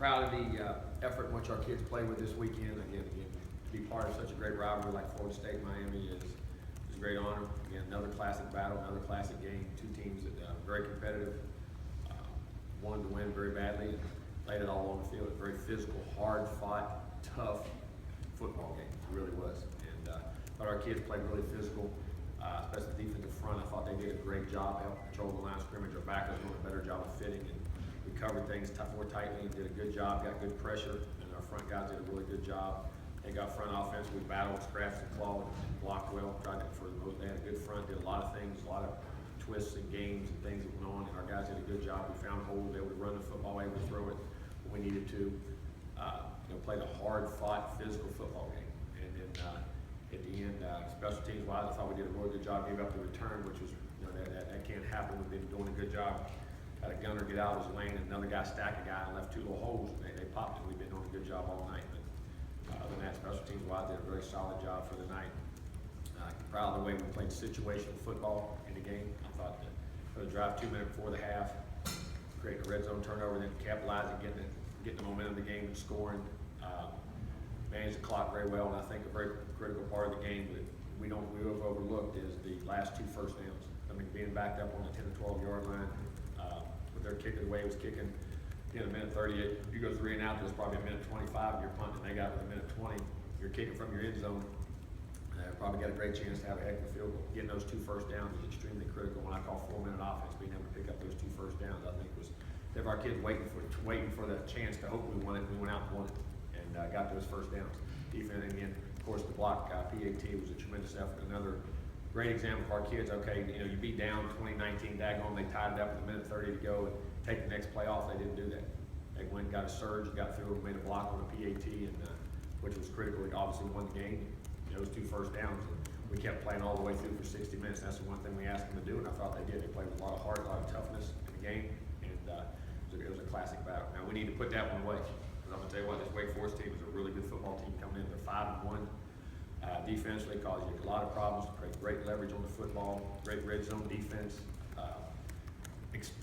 proud of the effort in which our kids played with this weekend. Again, to be part of such a great rivalry like Florida State and Miami is a great honor. Again, another classic battle, another classic game. Two teams that are very competitive, wanted to win very badly, and laid it all on the field. A very physical, hard-fought, tough football game. It really was. And thought our kids played really physical, especially the defensive front. I thought they did a great job helping control the line of scrimmage. Our backers doing a better job of fitting, and we covered things more tightly and did a good job, got good pressure, and our front guys did a really good job. They got front offense. We battled, scratched and clawed, and blocked well. Tried to, for the most, they had a good front, did a lot of things, a lot of twists and games and things that went on, and our guys did a good job. We found holes, able to run the football, able to throw it when we needed to. Played a hard-fought, physical football game. And then at the end, special teams-wise, I thought we did a really good job. Gave up the return, which was, that can't happen. We've been doing a good job. Had a gunner get out of his lane, and another guy stacked a guy and left two little holes. They popped it. We've been doing a good job all night. But other than that, special teams-wise, did a very solid job for the night. Proud of the way we played situational football in the game. I thought that for the drive 2 minutes before the half, creating a red zone turnover, then capitalizing, getting the momentum of the game and scoring. Managed the clock very well, and I think a very critical part of the game that we've overlooked is the last two first downs. I mean, being backed up on the 10 or 12 yard line, with their kicker the way it was kicking, a minute 38. You go 3 and out, there's probably a minute 25. You're punting, they got it with a minute 20. You're kicking from your end zone. Probably got a great chance to have a heck of a field goal. Getting those 2 first downs is extremely critical. When I call 4-minute offense, being able to pick up those 2 first downs, I think was if our kids waiting for the chance to hope we won it. We went out and won it, and got those first downs. Defense, and again, of course, the block PAT was a tremendous effort. Another great example for our kids. Okay, you beat down 2019, daggone, they tied it up with a minute 30 to go and take the next play off. They didn't do that. They went, got a surge, got through, and made a block on a PAT, and which was critical. It obviously won the game. Those 2 first downs, and we kept playing all the way through for 60 minutes. That's the one thing we asked them to do, and I thought they did. They played with a lot of heart, a lot of toughness in the game, and it was a classic battle. Now we need to put that one away. I'm gonna tell you what, this Wake Forest team is a really good football team coming in. They're 5-1. Defensively, cause you a lot of problems, create great leverage on the football, great red zone defense.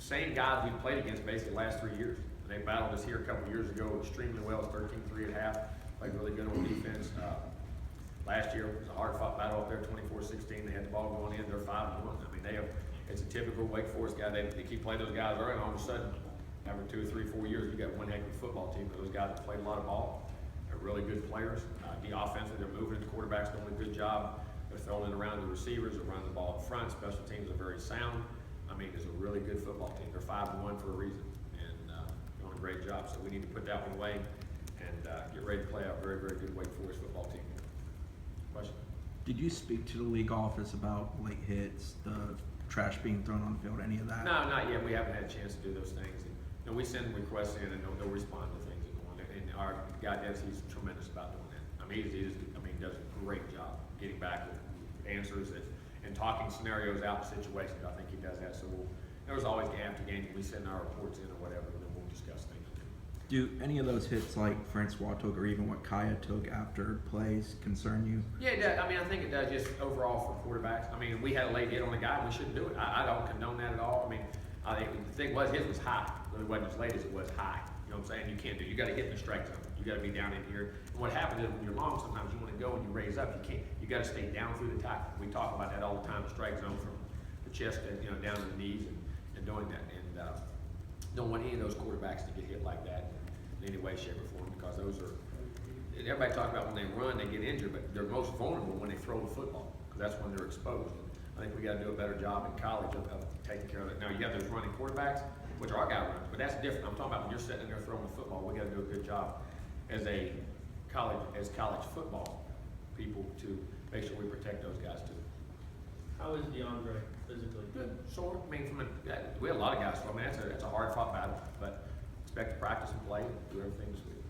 Same guys we played against basically the last 3 years. And they battled us here a couple years ago extremely well. It's 13-3 at half. Played really good on defense. Last year it was a hard-fought battle up there, 24-16. They had the ball going in. They're 5-1. I mean, it's a typical Wake Forest guy. They keep playing those guys early, and all of a sudden, after 2 or 3, 4 years, you got one heck of a football team. Those guys have played a lot of ball. They're really good players. Offensively, they're moving. The quarterback's doing a good job. They're throwing it around the receivers. They're running the ball up front. Special teams are very sound. I mean, it's a really good football team. They're 5-1 for a reason, and doing a great job. So we need to put that one away and get ready to play a very, very good Wake Forest football team. Question? Did you speak to the league office about late hits, the trash being thrown on the field, any of that? No, not yet. We haven't had a chance to do those things. And, we send requests in, and they'll respond to things that go on. And our guy Dennis, he's tremendous about doing that. I mean, he does a great job getting back with answers and talking scenarios out in situations. I think he does that. So there was always after games we send our reports in or whatever, and then we'll discuss things. Do any of those hits like Francois took or even what Kaya took after plays concern you? Yeah, it does. I mean, I think it does just overall for quarterbacks. I mean, we had a late hit on a guy. We shouldn't do it. I don't condone that at all. I mean, I think the thing was his was high. It wasn't as late as it was high. You know what I'm saying? You can't do. You got to hit in the strike zone. You got to be down in here. And what happens is when you're long, sometimes you want to go and you raise up. You can't. You got to stay down through the tackle. We talk about that all the time. The strike zone from the chest and down to the knees and doing that. And don't want any of those quarterbacks to get hit like that in any way, shape, or form, because those are. Everybody talks about when they run, they get injured, but they're most vulnerable when they throw the football because that's when they're exposed. I think we got to do a better job in college of taking care of it. Now you got those running quarterbacks, which our guy runs, but that's different. I'm talking about when you're sitting in there throwing the football. We got to do a good job as college football people to make sure we protect those guys too. How is DeAndre physically? Good, sort. I mean, we had a lot of guys. So I mean, that's a hard fought battle, but expect to practice and play and do everything this week.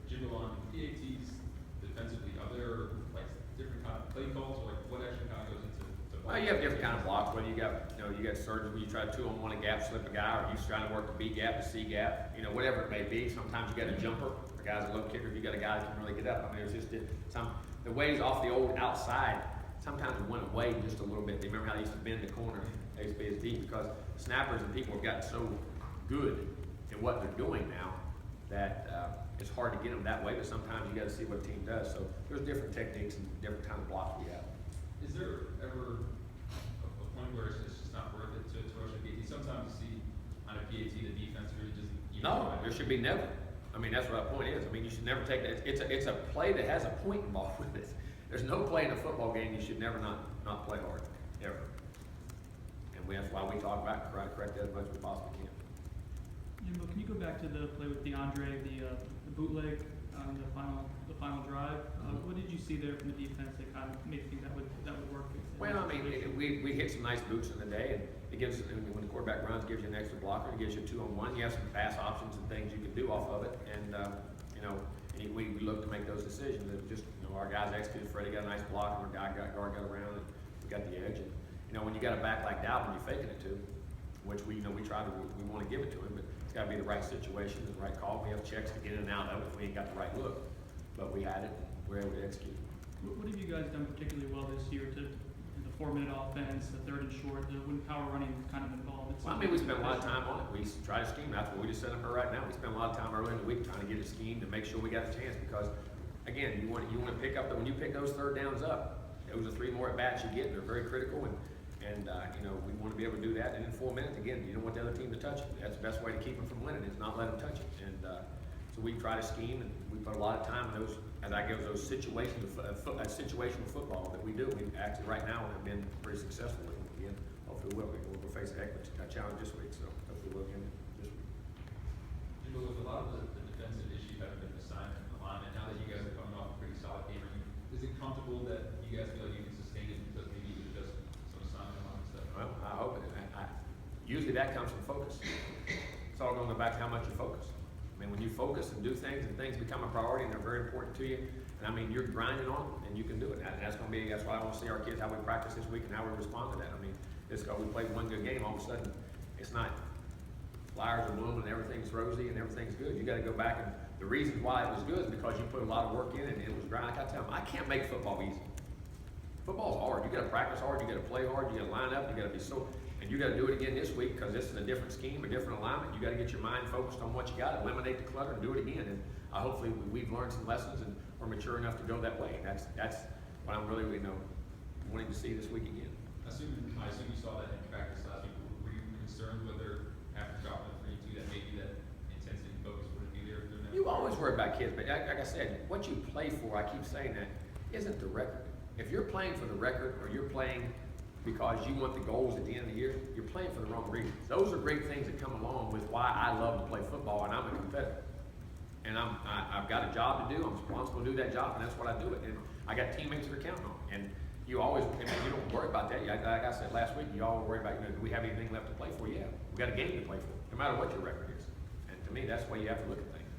Jimbo, on PATs defensively, are there like different kind of play calls, or like what actually kind of goes into? Well, you have different kind of blocks. Whether you got surges where you try to 2-on-1 a gap, slip a guy, or you trying to work the B gap, the C gap, whatever it may be. Sometimes you got a jumper. The guy's a low kicker. You got a guy that can really get up. I mean, it's just the ways off the old outside. Sometimes it went away just a little bit. They remember how they used to bend the corner. They used to be as deep because snappers and people have gotten so good in what they're doing now that it's hard to get them that way, but sometimes you gotta see what a team does. So there's different techniques and different kind of blocks we have. Is there ever a point where it's just not worth it to rush a PAT? Sometimes you see on a PAT, the defense really just. No, there should be never. I mean, that's what our point is. I mean, you should never take that. It's a play that has a point involved with it. There's no play in a football game you should never not play hard, ever. And that's why we talk about trying to correct that as much as we possibly can. Jimbo, can you go back to the play with DeAndre, the bootleg on the final drive? What did you see there from the defense that kind of made you think that would work? Well, I mean, we hit some nice boots in the day, and it gives, when the quarterback runs, gives you an extra blocker, it gives you a 2-on-1. You have some pass options and things you can do off of it, and we look to make those decisions. It just, our guys executed. Freddie got a nice block, and our guard got around, and we got the edge. And when you got a back like Dalvin, you're faking it to him, which we want to give it to him, but it's got to be the right situation, the right call. We have checks to get in and out of it if we ain't got the right look, but we had it, and we're able to execute. What have you guys done particularly well this year to the 4-minute offense, the 3rd and short, when power running is kind of involved? Well, I mean, we spent a lot of time on it. We try to scheme. That's what we just set up for right now. We spent a lot of time early in the week trying to get it schemed to make sure we got a chance, because again, you want to pick up when you pick those 3rd downs up, those are 3 more at bats you get, and they're very critical, and we want to be able to do that. And in 4 minutes, again, you don't want the other team to touch it. That's the best way to keep them from winning, is not let them touch it. And so we try to scheme, and we put a lot of time in those, as I go, those situational football that we do. We actually right now have been pretty successful with it. Again, hopefully we'll face a heck of a challenge this week, so hopefully we'll win this week. Jimbo, with a lot of the defensive issues having been assigned in the line, and now that you guys are coming off a pretty solid game, is it comfortable that you guys feel like you can sustain it because maybe you could adjust some assignment line and stuff? Well, I hope it. Usually that comes from focus. It's all going to go back to how much you focus. I mean, when you focus and do things, and things become a priority, and they're very important to you, and I mean, you're grinding on them, and you can do it. And that's why I want to see our kids, how we practice this week and how we respond to that. I mean, we played one good game, all of a sudden, it's not flowers are blooming and everything's rosy and everything's good. You got to go back, and the reasons why it was good is because you put a lot of work in it, and it was grind. Like I tell them, I can't make football easy. Football's hard. You got to practice hard. You got to play hard. You got to line up. You got to be and you got to do it again this week, because this is a different scheme, a different alignment. You got to get your mind focused on what you got, eliminate the clutter, and do it again. And hopefully we've learned some lessons, and we're mature enough to go that way. And that's what I'm really wanting to see this week again. I assume you saw that in practice last week. Were you concerned whether after dropping the 3-2 that maybe that intensity and focus wouldn't be there during that? You always worry about kids, but like I said, what you play for, I keep saying that, isn't the record. If you're playing for the record, or you're playing because you want the goals at the end of the year, you're playing for the wrong reasons. Those are great things that come along with why I love to play football, and I'm a competitor. And I've got a job to do. I'm responsible to do that job, and that's what I do it. And I got teammates that are counting on me. And you always, you don't worry about that. Like I said last week, you all worry about, do we have anything left to play for? Yeah, we got a game to play for, no matter what your record is. And to me, that's the way you have to look at things.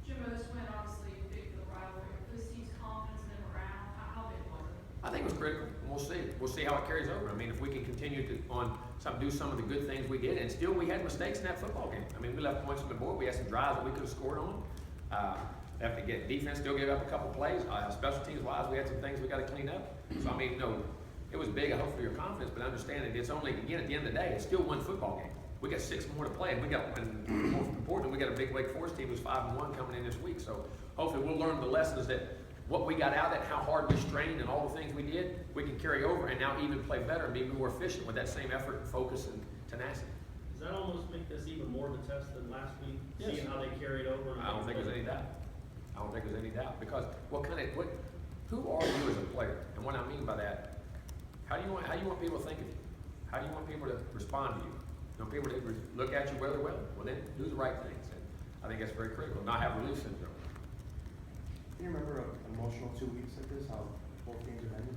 Jimbo, this win obviously big for the rivalry. This team's confidence and morale, how big was it? I think it was critical. We'll see. We'll see how it carries over. I mean, if we can continue to do some of the good things we did, and still we had mistakes in that football game. I mean, we left points on the board. We had some drives that we could have scored on. Have to get defense still gave up a couple plays. Special teams wise, we had some things we got to clean up. So I mean, it was big. I hope for your confidence, but understand that it's only, again, at the end of the day, it's still one football game. We got 6 more to play, and more important, we got a big Wake Forest team who's 5-1 coming in this week. So hopefully we'll learn the lessons that what we got out of it, how hard we strained, and all the things we did, we can carry over and now even play better and be more efficient with that same effort and focus and tenacity. Does that almost make this even more of a test than last week? Yes. Seeing how they carried over? I don't think there's any doubt. I don't think there's any doubt, because who are you as a player? And what I mean by that, how do you want people to think of you? How do you want people to respond to you? You want people to look at you whether well? Well, then do the right things. And I think that's very critical. Not have release syndrome. Do you remember an emotional 2 weeks like this, how both games have ended?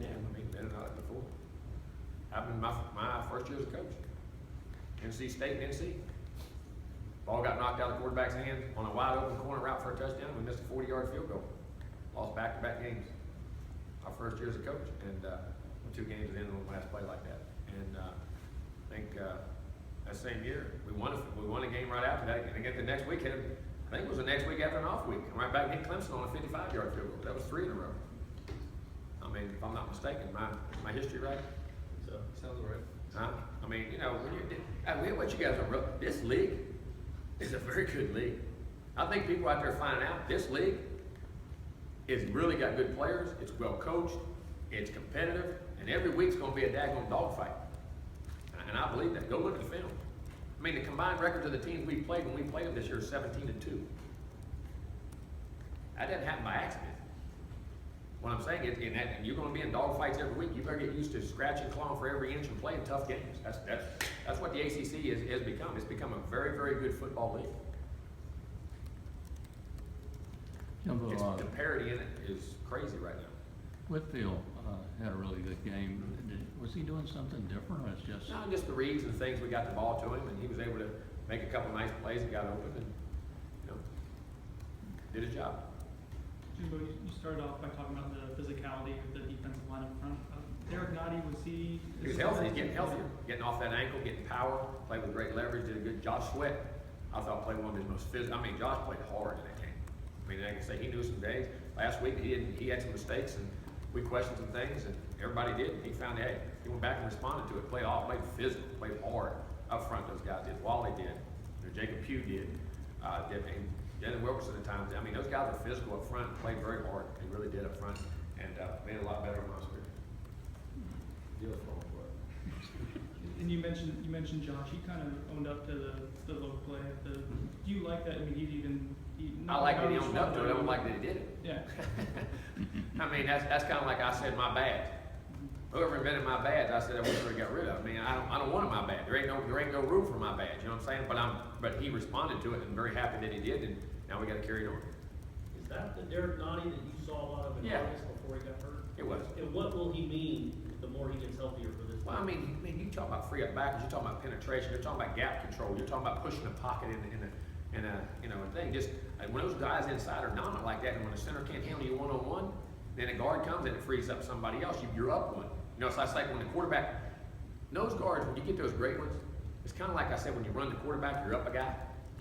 Yeah, I mean, better than that before. Happened in my first year as a coach. NC State and NC. Ball got knocked out of the quarterback's hand on a wide open corner route for a touchdown. We missed a 40-yard field goal. Lost back-to-back games. Our first year as a coach, and 2 games at the end of the last play like that. And I think that same year we won a game right after that, and again the next week I think it was the next week after an off week. And right back in Clemson on a 55-yard field goal. That was 3 in a row. I mean, if I'm not mistaken, my history right? So, sounds right. Huh? I mean, when what you guys are, this league, It's a very good league. I think people out there finding out this league is really got good players. It's well coached. It's competitive, and every week's going to be a daggone dogfight. And I believe that. Go look at the film. I mean, the combined records of the teams we played when we played them this year is 17-2. That didn't happen by accident. What I'm saying is, and you're going to be in dogfights every week. You better get used to scratching, clawing for every inch and playing tough games. That's what the ACC has become. It's become a very, very good football league. Jimbo, The parity in it is crazy right now. Whitfield had a really good game. Was he doing something different, or it's just? No, just the reads and things. We got the ball to him, and he was able to make a couple nice plays and got open, and did his job. Jimbo, you started off by talking about the physicality of the defensive line up front. Derek Nottie, was he? He was healthy. He's getting healthier, getting off that ankle, getting power. Played with great leverage. Did a good. Josh Sweat, I thought, played one of his most physical. I mean, Josh played hard in that game. I mean, I can say he knew some days. Last week he had some mistakes, and we questioned some things, and everybody did. He found, hey, he went back and responded to it. Played physical, played hard up front. Those guys did. Wally did. Jacob Pugh did. Jalen Wilkerson at times. I mean, those guys are physical up front. Played very hard. They really did up front, and made it a lot better on my spirit. And you mentioned Josh. He kind of owned up to the low play. Do you like that? I mean, I like that he owned up to it. I don't like that he did it. Yeah. I mean, that's kind of like I said, my bad. Whoever invented my bad, I said I wish we got rid of. I mean, I don't want my bad. There ain't no room for my bad. You know what I'm saying? But he responded to it, and I'm very happy that he did. And now we got to carry it on. Is that the Derek Nottie that you saw a lot of in Yeah. August before he got hurt? It was. And what will he mean the more he gets healthier for this? Well, I mean, you talk about free up backers. You're talking about penetration. You're talking about gap control. You're talking about pushing the pocket in a thing. Just when those guys inside are dominant like that, and when the center can't handle you one-on-one, then a guard comes and it frees up somebody else. You're up one. You know, so it's like when the quarterback, those guards, when you get those great ones, it's kind of like I said, when you run the quarterback, you're up a guy.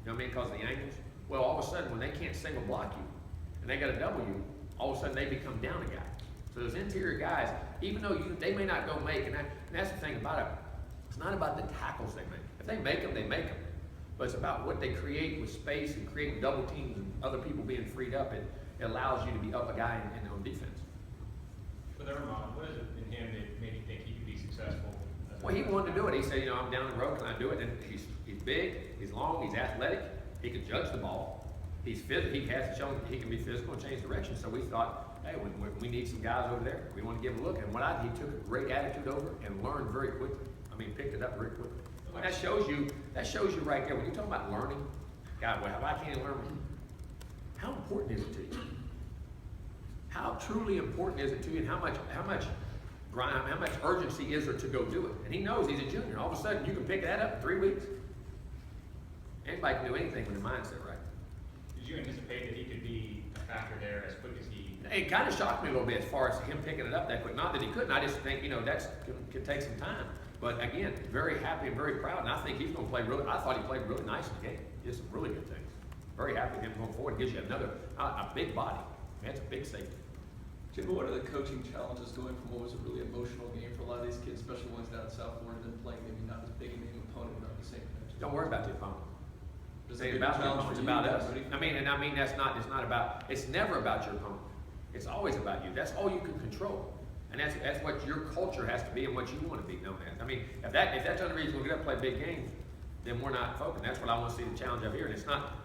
You know what I mean? Because of the angles. Well, all of a sudden, when they can't single block you, and they got to double you, all of a sudden they become down a guy. So those interior guys, even though they may not go make, and that's the thing about it, it's not about the tackles they make. If they make them, they make them. But it's about what they create with space and creating double teams and other people being freed up. It allows you to be up a guy on defense. With Ermont, what is it in him that made you think he could be successful? Well, he wanted to do it. He said, I'm down the road, can I do it? And he's big, he's long, he's athletic, he can judge the ball. He's physical, he has shown he can be physical and change direction. So we thought, hey, we need some guys over there. We want to give him a look. And he took a great attitude over and learned very quickly. I mean, picked it up very quickly. I mean, that shows you right there. When you talk about learning, God, well, I can't learn. How important is it to you? How truly important is it to you, and how much urgency is there to go do it? And he knows he's a junior. All of a sudden, you can pick that up in 3 weeks. Anybody can do anything with the mindset right. Did you anticipate that he could be a factor there as quick as he? It kind of shocked me a little bit as far as him picking it up that quick. Not that he couldn't. I just think that's can take some time. But again, very happy and very proud. And I think he's going to play really. I thought he played really nice in the game. He did some really good things. Very happy with him going forward. It gives you a big body. That's a big safety. Jimbo, what are the coaching challenges going from what was a really emotional game for a lot of these kids, especially ones down in South Florida, and playing maybe not as big a name opponent, but not the same connection? Don't worry about the opponent. Does It's it about the challenge opponent. It's for you about guys, us. buddy? It's not about. It's never about your opponent. It's always about you. That's all you can control, and that's what your culture has to be and what you want to be known as. I mean, if that's the only reason we get up and play big games, then we're not focused. That's what I want to see the challenge up here. And it's not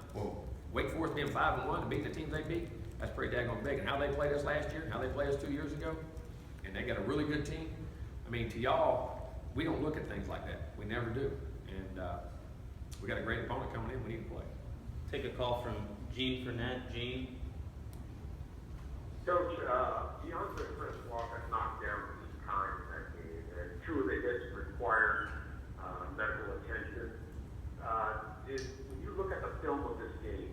Wake Forest being 5-1 and beating the teams they beat. That's pretty daggone big. And how they played us last year, how they played us 2 years ago, and they got a really good team. I mean, to y'all, we don't look at things like that. We never do. And we got a great opponent coming in. We need to play. Take a call from Gene Fournette. Gene. Coach, DeAndre Francois got knocked down from his time in that game, and two of the hits required medical attention. When you look at the film of this game,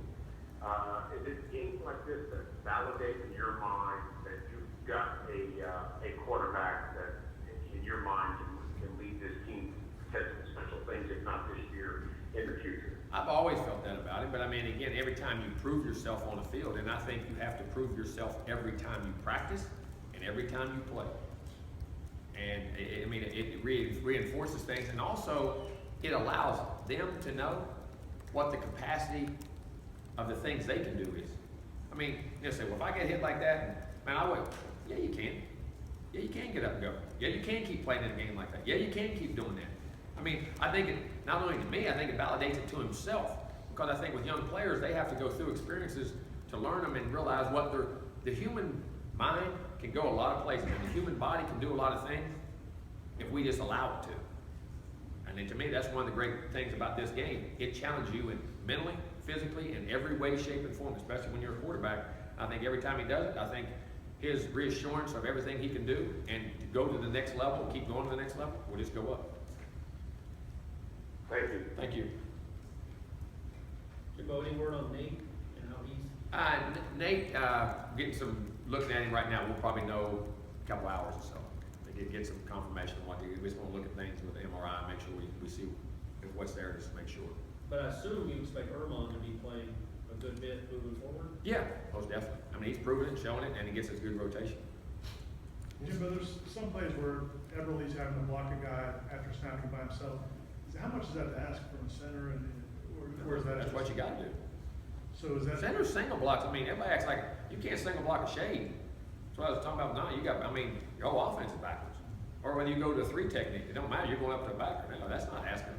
is it games like this that validate in your mind that you've got a quarterback that, in your mind, can lead this team to potential special things, if not this year, in the future? I've always felt that about him, but I mean, again, every time you prove yourself on the field, and I think you have to prove yourself every time you practice and every time you play. And it reinforces things, and also it allows them to know what the capacity of the things they can do is. I mean, you say, well, if I get hit like that, man, I wait. Yeah, you can. Yeah, you can get up and go. Yeah, you can keep playing in a game like that. Yeah, you can keep doing that. I mean, I think it, not only to me, I think it validates it to himself. Because I think with young players, they have to go through experiences to learn them and realize what the human mind can go a lot of places. And the human body can do a lot of things if we just allow it to. And then to me, that's one of the great things about this game. It challenges you in mentally, physically, in every way, shape, and form, especially when you're a quarterback. I think every time he does it, I think his reassurance of everything he can do and to go to the next level, and keep going to the next level, will just go up. Thank you. Thank you. Jimbo, any word on Nate and how he's? Nate, getting some, looking at him right now, we'll probably know a couple hours or so. To get some confirmation on what to do. We just want to look at things with the MRI and make sure we see if what's there, just to make sure. But I assume you expect Ermon to be playing a good bit moving forward? Yeah, most definitely. I mean, he's proven it, showing it, and he gets his good rotation. Jimbo, there's some plays where Everly's having to block a guy after snapping by himself. How much is that to ask from a center, and where is that? That's what you got to do. So is that Center's single blocks? I mean, everybody acts like you can't single block a shade. That's what I was talking about. Now you got. I mean, your whole offense is backwards. Or when you go to a 3 technique, it don't matter. You're going up to the backer. No, that's not asking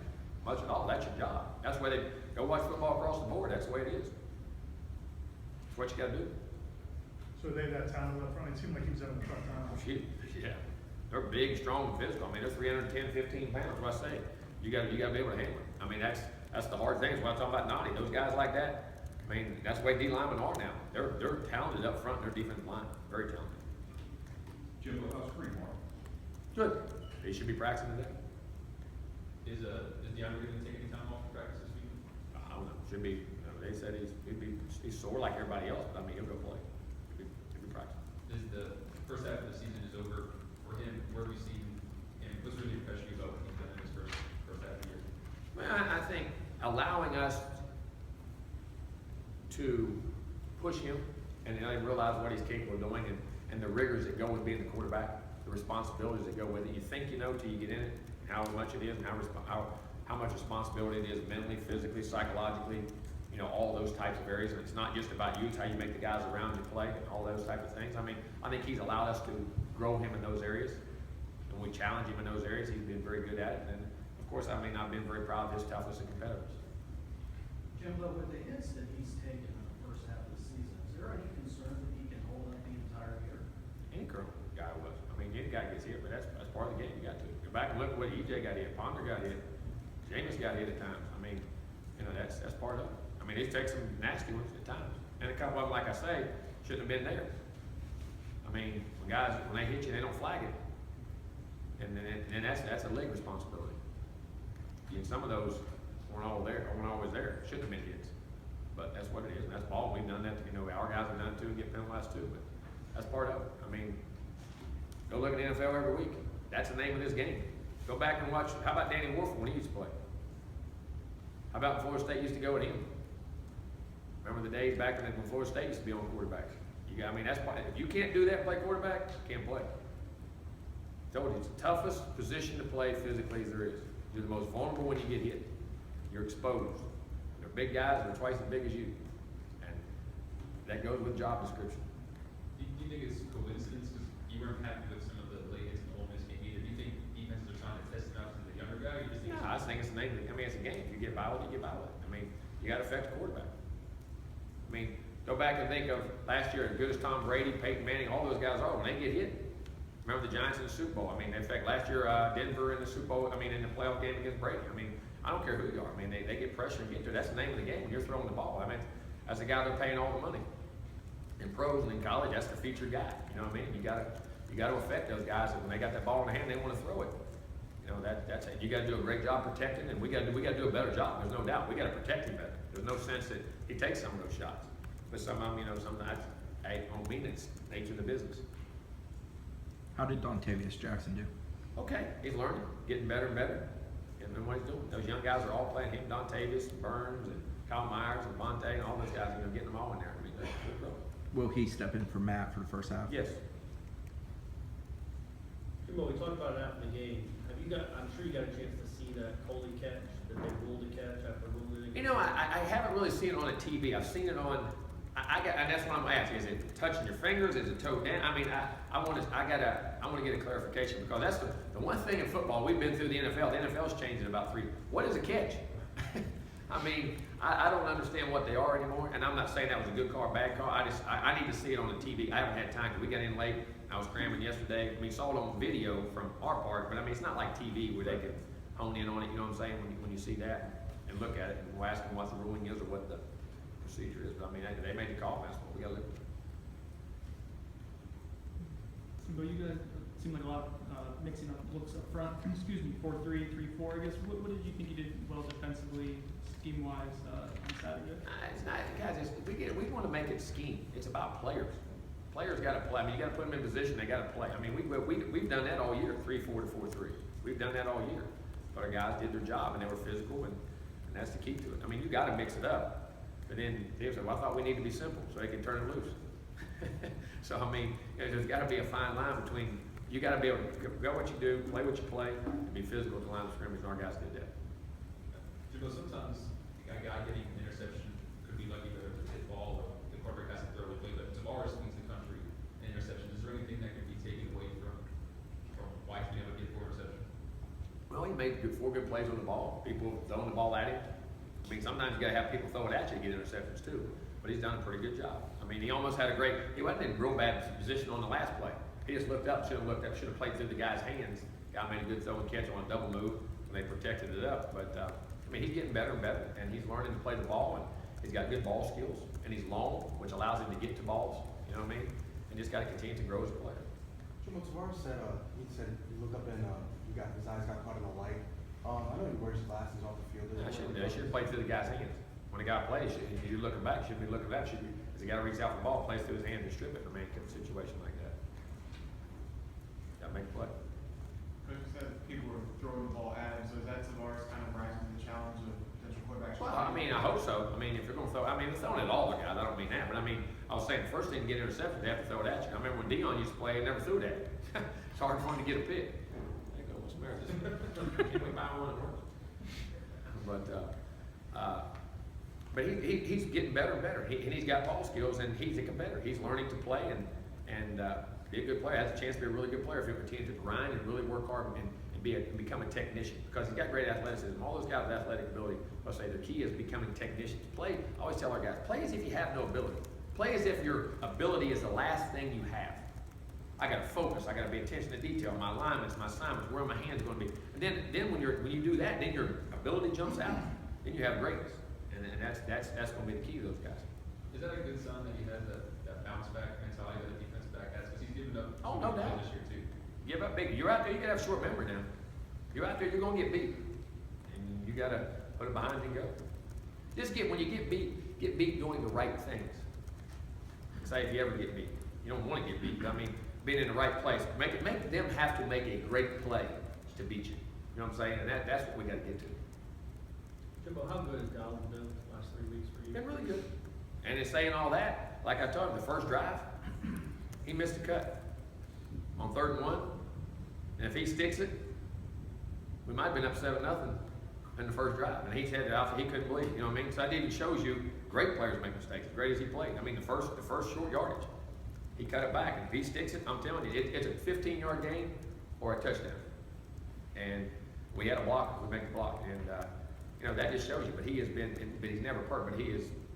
much at all. That's your job. That's why they go watch football across the board. That's the way it is. That's what you got to do. so they have that talent up front? It seemed like he was having a tough time. Yeah, they're big, strong, and physical. I mean, they're 310, 15 pounds. What I say, you got to be able to handle it. I mean, that's the hard thing. Is what I'm talking about. Naughty, those guys like that. I mean, that's the way D linemen are now. They're talented up front. Their defensive line, very talented. Jimbo, how's Fremont? Good. He should be practicing today. Is DeAndre gonna take any time off from practice this week? I don't know. Should be. You know, they said he's sore like everybody else, but I mean, he'll go play. He'll be practicing. Is the first half of the season is over for him? Where have we seen him? What's really impressed you about what he's done in his first half of the year? Well, I think allowing us to push him and let him realize what he's capable of doing and the rigors that go with being the quarterback, the responsibilities that go with it. You think you know till you get in it, how much it is, and how much responsibility it is mentally, physically, psychologically, you know, all those types of areas. And it's not just about you, it's how you make the guys around you play and all those types of things. I mean, I think he's allowed us to grow him in those areas. When we challenge him in those areas, he's been very good at it. And of course, I mean, I've been very proud of his toughness and competitiveness. Jimbo, with the hits that he's taken in the first half of the season, is there any concern that he can hold up the entire year? Any current guy was. I mean, any guy gets hit, but that's part of the game. You got to go back and look at what EJ got hit, Ponder got hit, Jameis got hit at times. I mean, you know, that's part of it. I mean, he's taken some nasty ones at times, and a couple of them, like I say, shouldn't have been there. I mean, when they hit you, they don't flag it, and then that's a league responsibility. And some of those weren't always there. Shouldn't have been hits, but that's what it is. And that's ball. We've done that. You know, our guys have done it too, and get penalized too. But that's part of it. I mean, go look at the NFL every week. That's the name of this game. Go back and watch. How about Danny Wolford when he used to play? How about Florida State used to go at him? Remember the days back when Florida State used to be on quarterbacks? I mean, that's part. If you can't do that, play quarterback, you can't play. I told you, it's the toughest position to play physically as there is. You're the most vulnerable when you get hit. You're exposed. They're big guys. They're twice as big as you, and that goes with job description. Do you think it's coincidence because you weren't happy with some of the late hits in the Ole Miss game either? Do you think defenses are trying to test it out to the younger guy? Or you just think I think it's the name of it. I mean, it's a game. If you get by with it, you get by with it. I mean, you got to affect the quarterback. I mean, go back and think of last year, as good as Tom Brady, Peyton Manning, all those guys are, when they get hit. Remember the Giants in the Super Bowl? I mean, in fact, last year, Denver in the Super Bowl, in the playoff game against Brady. I mean, I don't care who you are. I mean, they get pressure and get to it. That's the name of the game when you're throwing the ball. I mean, that's the guy they're paying all the money. In pros and in college, that's the featured guy. You know what I mean? You got to affect those guys, and when they got that ball in the hand, they want to throw it. You know, that's it. You got to do a great job protecting, and we got to do a better job. There's no doubt. We got to protect him better. There's no sense that he takes some of those shots. But some of them, you know, sometimes I don't mean it's nature of the business. How did Dontavius Jackson do? Okay, he's learning, getting better and better. And what he's doing. Those young guys are all playing him, Dontavius, and Burns, and Kyle Myers, and Vontae, and all those guys, you know, getting them all in there. I mean, they're growing. Will he step in for Matt for the first half? Yes. Jimbo, we talked about it after the game. I'm sure you got a chance to see that Coley catch that they ruled a catch after ruling it You know, I haven't really seen it on a TV. I've seen it on, and that's what I'm asking. Is it touching your fingers? Is it toe down? I mean, I want to get a clarification, because that's the one thing in football we've been through the NFL. The NFL's changed in about 3. What is a catch? I mean, I don't understand what they are anymore, and I'm not saying that was a good call or bad call. I need to see it on the TV. I haven't had time, because we got in late. I was cramming yesterday. I mean, saw it on video from our part, but I mean, it's not like TV where they can hone in on it. You know what I'm saying? When you see that and look at it, and we'll ask them what the ruling is or what the procedure is. But I mean, they made the call. That's what we got to look at. Jimbo, you guys seem like a lot mixing up looks up front. Excuse me, 4-3, 3-4. I guess what did you think you did well defensively, scheme wise, on Saturday? It's not, guys. We want to make it scheme. It's about players. Players got to play. I mean, you got to put them in position. They got to play. I mean, we've done that all year. 3-4 to 4-3. We've done that all year. But our guys did their job, and they were physical, and that's the key to it. I mean, you got to mix it up. But then Dave said, well, I thought we need to be simple so they can turn it loose. So, I mean, there's got to be a fine line between, you got to be able to go what you do, play what you play, and be physical at the line of scrimmage, and our guys did that. Jimbo, sometimes a guy getting an interception could be lucky to hit ball, or the quarterback has to throw it away, but Tavares leads the country in interceptions. Is there anything that can be taken away from why he's been able to get 4 interceptions? Well, he made 4 good plays on the ball. People throwing the ball at him. I mean, sometimes you got to have people throw it at you to get interceptions too. But he's done a pretty good job. I mean, he almost had he wasn't in real bad position on the last play. He just looked up, should have played through the guy's hands. Guy made a good throw and catch on a double move, and they protected it up. But, I mean, he's getting better and better, and he's learning to play the ball, and he's got good ball skills, and he's long, which allows him to get to balls, you know what I mean? And just got to continue to grow as a player. Jimbo, Tavares said, you look up and his eyes got caught in the light. I know he wears glasses off the field. They should have played through the guy's hands. When a guy plays, you're looking back, shouldn't be looking back. As the guy reaches out for the ball, plays through his hand and strip it. I mean, in a situation like that. Got to make a play. Coach said people were throwing the ball at him, so is that Tavares kind of rising to the challenge of potential quarterbacks? Well, I mean, I hope so. I mean, if you're going to throw, I mean, it's throwing at all the guys. I don't mean that, but I mean, I was saying the first thing to get intercepted, they have to throw it at you. I remember when Dion used to play, he never threw it at you. It's hard for him to get a pick. There you go, what's the matter? Can't we buy one that works? But he's getting better and better. And he's got ball skills, and he's a competitor. He's learning to play and be a good player. Has a chance to be a really good player if he'll continue to grind and really work hard and become a technician. Because he's got great athleticism. All those guys with athletic ability, I'll say the key is becoming technicians. Play, I always tell our guys, play as if you have no ability. Play as if your ability is the last thing you have. I got to focus. I got to pay attention to detail. My alignments, my assignments, where my hands are going to be. And then when you do that, then your ability jumps out. Then you have greatness. And that's going to be the key to those guys. Is that a good sign that he has that bounce back mentality that a defensive back has? Because he's given up Oh, no doubt. this year too. Give up big. You're out there, you got to have short memory now. You're out there, you're going to get beat. And you got to put it behind and go. When you get beat doing the right things. Say if you ever get beat. You don't want to get beat, but I mean, being in the right place. Make them have to make a great play to beat you. You know what I'm saying? And that's what we got to get to. Jimbo, how good has Dalvin been the last 3 weeks for you? Been really good. And in saying all that, like I told him, the first drive, he missed a cut on 3rd and 1. And if he sticks it, we might have been up 7-0 in the first drive. And he's headed out, he couldn't believe it. You know what I mean? So that even shows you great players make mistakes, as great as he played. I mean, the first short yardage, he cut it back. And if he sticks it, I'm telling you, it's a 15-yard gain or a touchdown. And we had a block, we make the block. And, you know, that just shows you. But he has been, but he's never perfect. But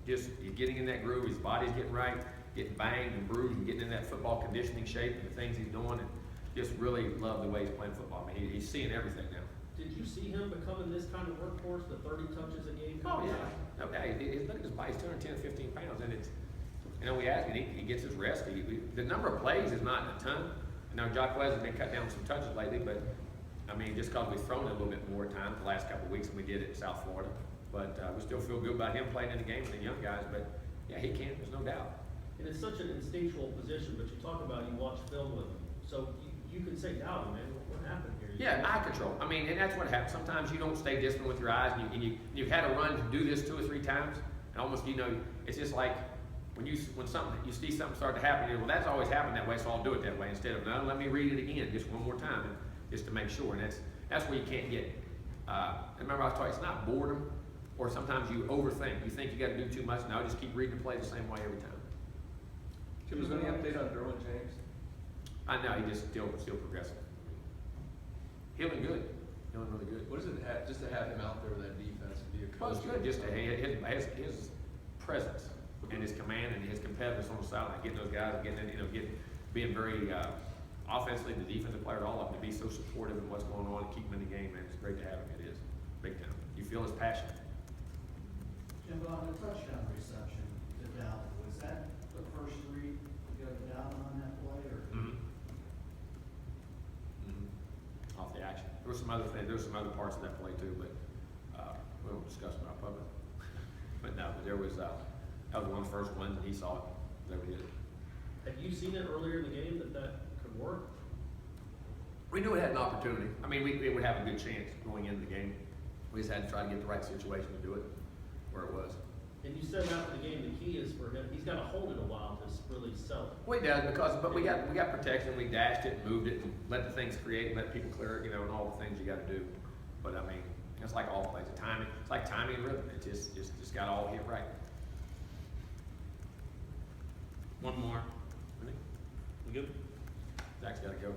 he's getting in that groove. His body's getting right, getting banged and bruised, and getting in that football conditioning shape and the things he's doing. And just really love the way he's playing football. I mean, he's seeing everything now. Did you see him becoming this kind of workhorse, the 30 touches a game? Oh, yeah. Okay, look at his body. He's 210, 15 pounds. And it's, you know, we ask him, he gets his rest. The number of plays is not a ton. I know Jock Wes has been cut down some touches lately, but I mean, just because we've thrown it a little bit more time the last couple of weeks than we did at South Florida. But we still feel good about him playing in the game with the young guys. But yeah, he can, there's no doubt. And it's such an instinctual position, but you talk about you watch film with him. So you can say, Dalvin, man, what happened here? Yeah, eye control. I mean, and that's what happens. Sometimes you don't stay disciplined with your eyes, and you've had a run to do this 2 or 3 times, and almost, you know, it's just like when you see something start to happen, you know, well, that's always happened that way, so I'll do it that way instead of, no, let me read it again just one more time, just to make sure. And that's where you can't get. And remember, I was talking, it's not boredom Or sometimes you overthink, you think you gotta do too much, now just keep reading the play the same way every time. Jim, is there any update on Derwin James? I know, he just still progressing. Healing good, healing really good. What does it have, just to have him out there with that defense and be a coach? Well, it's good, just his presence and his command and his competitiveness on the sideline, getting those guys, being very, offensively, the defensive players, all of them, to be so supportive of what's going on and keep them in the game, man, it's great to have him, it is, big time. You feel his passion. Jimbo, on the touchdown reception to Dalvin, was that the first read to go to Dalvin on that play, or? Off the action. There were some other things, there were some other parts of that play too, but, we won't discuss them out public. But no, but there was, that was one of the first ones, and he saw it, there we did. Have you seen it earlier in the game that could work? We knew it had an opportunity. I mean, it would have a good chance going into the game. We just had to try to get the right situation to do it where it was. And you said after the game, the key is for him, he's gotta hold it a while to really sell it. We did, but we got protection, we dashed it, moved it, and let the things create, let people clear it, and all the things you gotta do. But I mean, it's like all plays, it's like timing and rhythm, it just got all hit right. One more. Really? We good? Zach's gotta go.